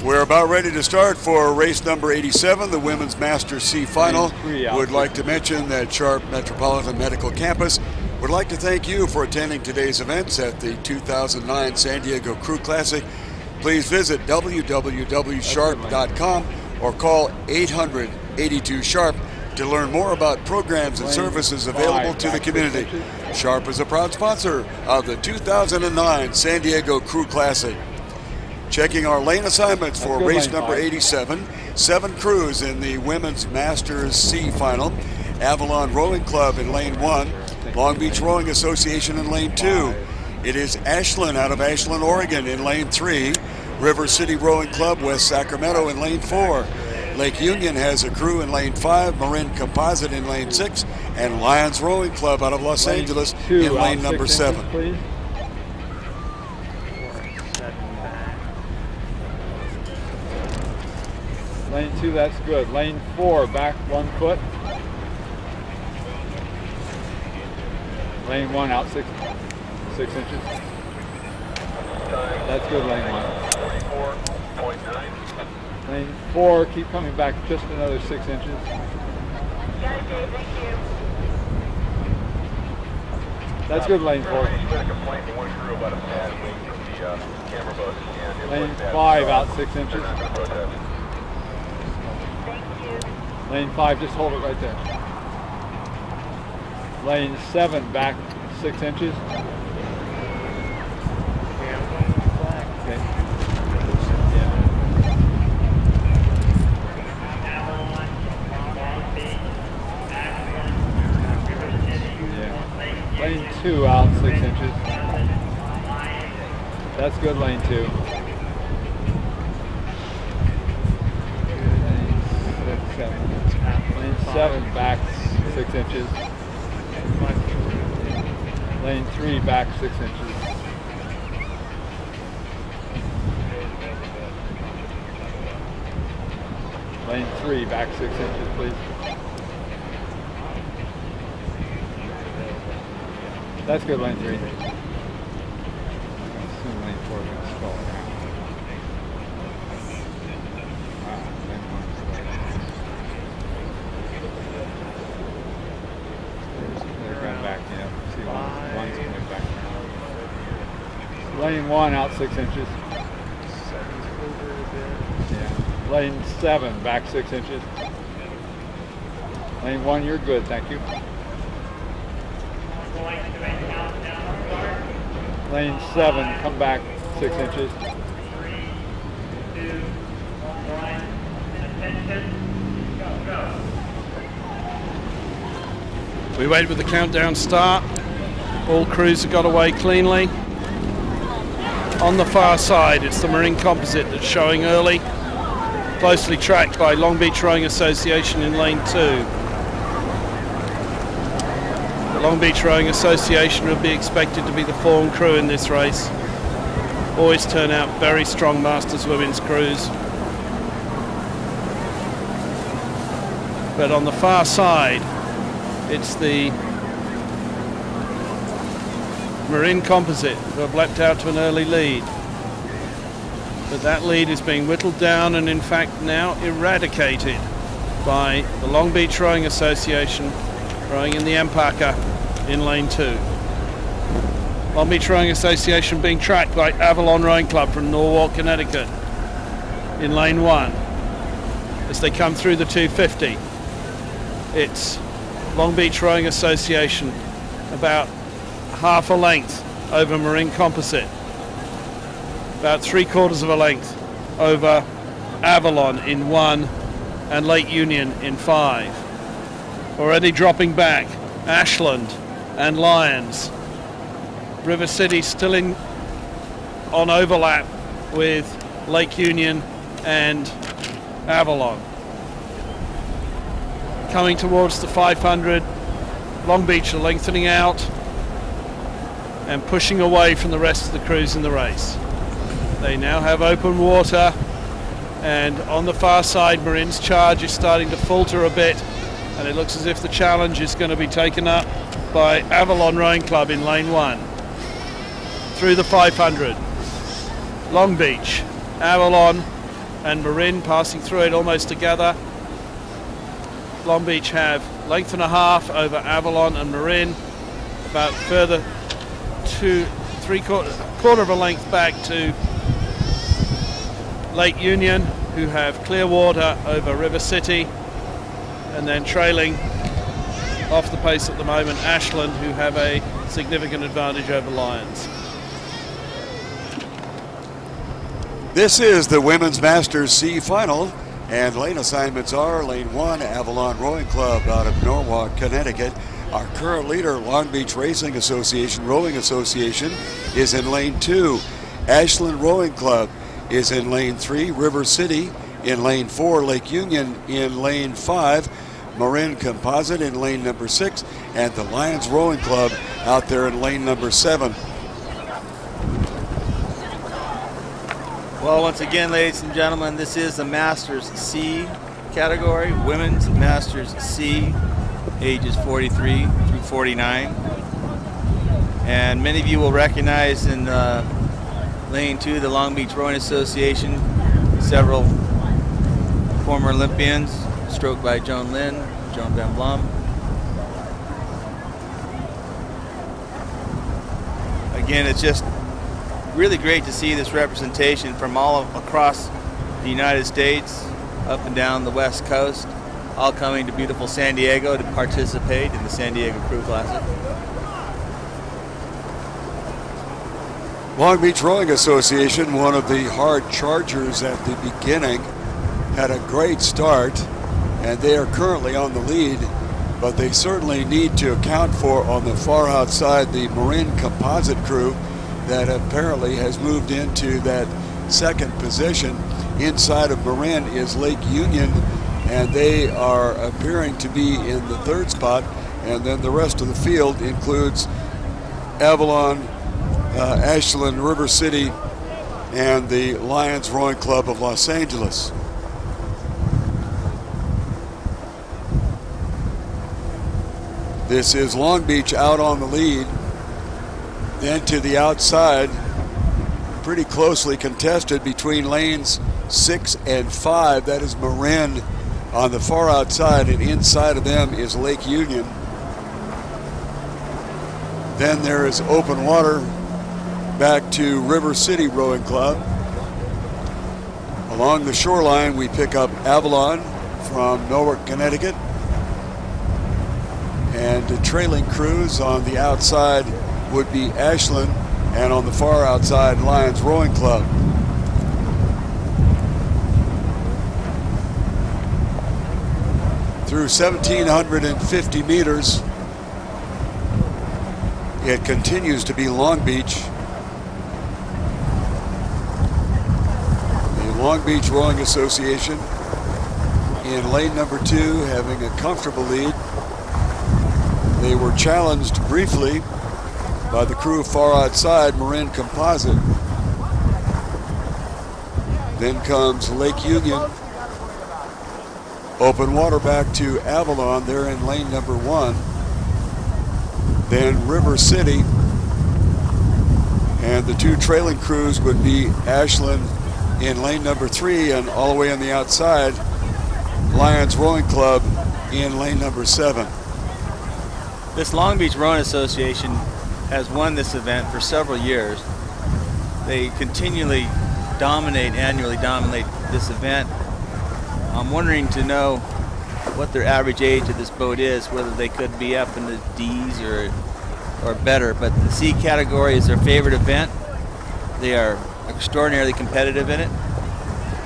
We're about ready to start for race number 87, the Women's Masters C Final. Would like to mention that Sharp Metropolitan Medical Campus would like to thank you for attending today's events at the 2009 San Diego Crew Classic. Please visit www.sharp.com or call 800-82-SHARP to learn more about programs and services available to the community. Sharp is a proud sponsor of the 2009 San Diego Crew Classic. Checking our lane assignments for race number 87, 7 crews in the Women's Masters C Final. Avalon Rowing Club in lane 1, Long Beach Rowing Association in lane 2. It is Ashland out of Ashland, Oregon in lane 3, River City Rowing Club, West Sacramento in lane 4. Lake Union has a crew in lane 5, Marin Composite in lane 6, and Lions Rowing Club out of Los Angeles in lane number 7. Lane 2, that's good. Lane 4, back 1 foot. Lane 1, out 6 inches. That's good, lane 1. 44.9. Lane 4, keep coming back just another 6 inches. That's good, lane 4. Lane 5, out 6 inches. Lane 5, just hold it right there. Lane 7, back 6 inches. Okay. Yeah. Lane 2, out 6 inches. That's good, lane 2. Lane 7, back 6 inches. Lane 3, back 6 inches. Lane 3, back 6 inches, please. That's good, lane 3. I assume lane 4 is going to stall around. Lane 1, out 6 inches. Yeah. Lane 7, back 6 inches. Lane 1, you're good, thank you. Lane 7, come back 6 inches. 3, 2, 1, attention, go. We wait with the countdown start. All crews have got away cleanly. On the far side, it's the Marin Composite that's showing early, closely tracked by Long Beach Rowing Association in lane 2. The Long Beach Rowing Association would be expected to be the form crew in this race. Always turn out very strong Masters women's crews. But on the far side, it's the Marin Composite who have leapt out to an early lead. But that lead is being whittled down and in fact now eradicated by the Long Beach Rowing Association rowing in the Ampaka in lane 2. Long Beach Rowing Association being tracked by Avalon Rowing Club from Norwalk, Connecticut in lane 1. As they come through the 250, it's Long Beach Rowing Association about half a length over Marin Composite, about 3/4 of a length over Avalon in 1 and Lake Union in 5. Already dropping back, Ashland and Lions. River City still on overlap with Lake Union and Avalon. Coming towards the 500, Long Beach are lengthening out and pushing away from the rest of the crews in the race. They now have open water, and on the far side, Marin's charge is starting to falter a bit, and it looks as if the challenge is going to be taken up by Avalon Rowing Club in lane 1. Through the 500, Long Beach, Avalon and Marin passing through it almost together. Long Beach have length and a half over Avalon and Marin, about further quarter of a length back to Lake Union, who have clear water over River City, and then trailing off the pace at the moment Ashland, who have a significant advantage over Lions. This is the Women's Masters C Final, and lane assignments are lane 1, Avalon Rowing Club out of Norwalk, Connecticut. Our current leader, Long Beach Rowing Association, is in lane 2. Ashland Rowing Club is in lane 3. River City in lane 4. Lake Union in lane 5. Marin Composite in lane number 6. And the Lions Rowing Club out there in lane number 7. Well, once again, ladies and gentlemen, this is the Masters C category, Women's Masters C, ages 43 through 49. And many of you will recognize in lane 2, the Long Beach Rowing Association, several former Olympians, stroked by Joan Van Blom. Again, it's just really great to see this representation from all across the United States, up and down the West Coast, all coming to beautiful San Diego to participate in the San Diego Crew Classic. Long Beach Rowing Association, one of the hard chargers at the beginning, had a great start, and they are currently on the lead, but they certainly need to account for on the far outside the Marin Composite crew that apparently has moved into that second position. Inside of Marin is Lake Union, and they are appearing to be in the third spot, and then the rest of the field includes Avalon, Ashland, River City, and the Lions Rowing Club of Los Angeles. This is Long Beach out on the lead. Then to the outside, pretty closely contested between lanes 6 and 5. That is Marin on the far outside, and inside of them is Lake Union. Then there is open water back to River City Rowing Club. Along the shoreline, we pick up Avalon from Norwalk, Connecticut. And the trailing crews on the outside would be Ashland, and on the far outside, Lions Rowing Club. Through 1,750 meters, it continues to be Long Beach. The Long Beach Rowing Association in lane number 2, having a comfortable lead. They were challenged briefly by the crew far outside, Marin Composite. Then comes Lake Union. Open water back to Avalon. They're in lane number 1. Then River City. And the two trailing crews would be Ashland in lane number 3, and all the way on the outside, Lions Rowing Club in lane number 7. This Long Beach Rowing Association has won this event for several years. They continually annually dominate this event. I'm wondering to know what their average age of this boat is, whether they could be up in the D's or better, but the C category is their favorite event. They are extraordinarily competitive in it,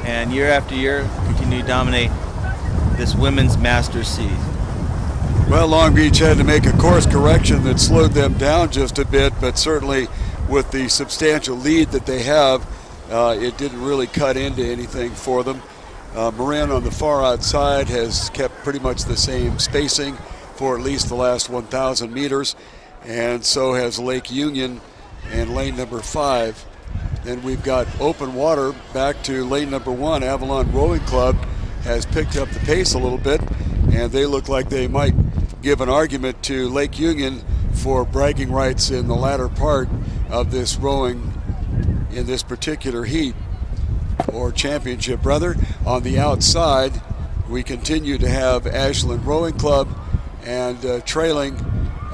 and year after year continue to dominate this Women's Masters C. Well, Long Beach had to make a course correction that slowed them down just a bit, but certainly with the substantial lead that they have, it didn't really cut into anything for them. Marin on the far outside has kept pretty much the same spacing for at least the last 1,000 meters, and so has Lake Union in lane number 5. Then we've got open water back to lane number 1. Avalon Rowing Club has picked up the pace a little bit, and they look like they might give an argument to Lake Union for bragging rights in the latter part of this rowing in this particular heat. or championship brother. On the outside, we continue to have Ashland Rowing Club, and trailing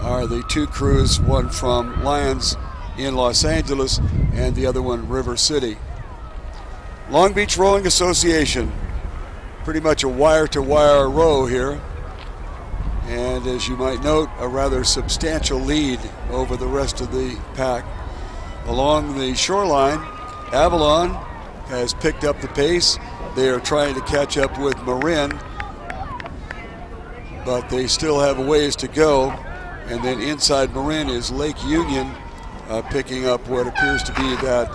are the two crews, one from Lions in Los Angeles and the other one River City. Long Beach Rowing Association, pretty much a wire-to-wire row here, and as you might note, a rather substantial lead over the rest of the pack. Along the shoreline, Avalon has picked up the pace. They are trying to catch up with Marin, but they still have a ways to go. And then inside Marin is Lake Union, picking up what appears to be that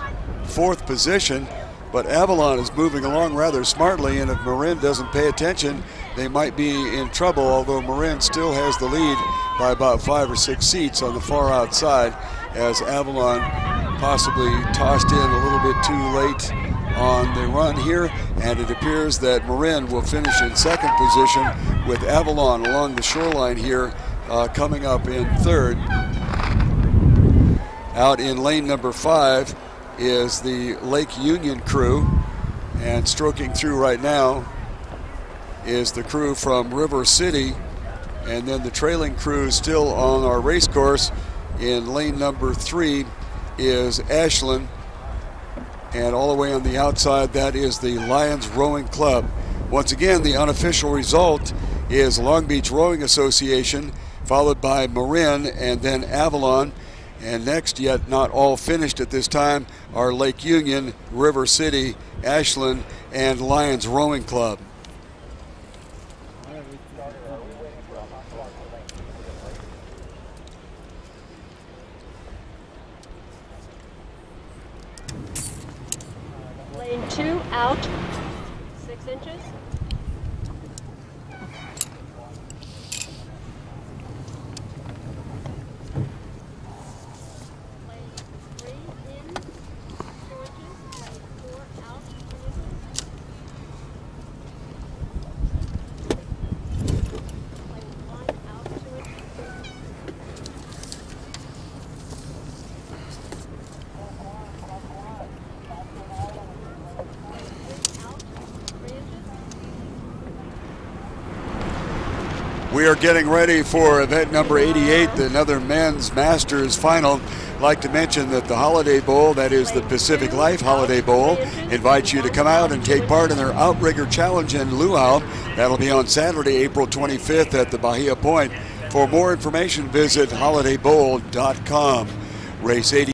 fourth position. But Avalon is moving along rather smartly, and if Marin doesn't pay attention, they might be in trouble, although Marin still has the lead by about 5 or 6 seats on the far outside, as Avalon possibly tossed in a little bit too late on the run here, and it appears that Marin will finish in second position, with Avalon along the shoreline here coming up in third. Out in lane number 5 is the Lake Union crew, and stroking through right now is the crew from River City, and then the trailing crew still on our race course in lane number 3 is Ashland, and all the way on the outside that is the Lions Rowing Club. Once again, the unofficial result is Long Beach Rowing Association, followed by Marin and then Avalon. And next, yet not all finished at this time, are Lake Union, River City, Ashland, and Lions Rowing Club. Lane 2 out 6 inches. We are getting ready for event number 88, another men's Masters final. I'd like to mention that the Holiday Bowl, that is the Pacific Life Holiday Bowl, invites you to come out and take part in their Outrigger Challenge in Luau. That'll be on Saturday, April 25th at the Bahia Point. For more information, visit holidaybowl.com. Race 80.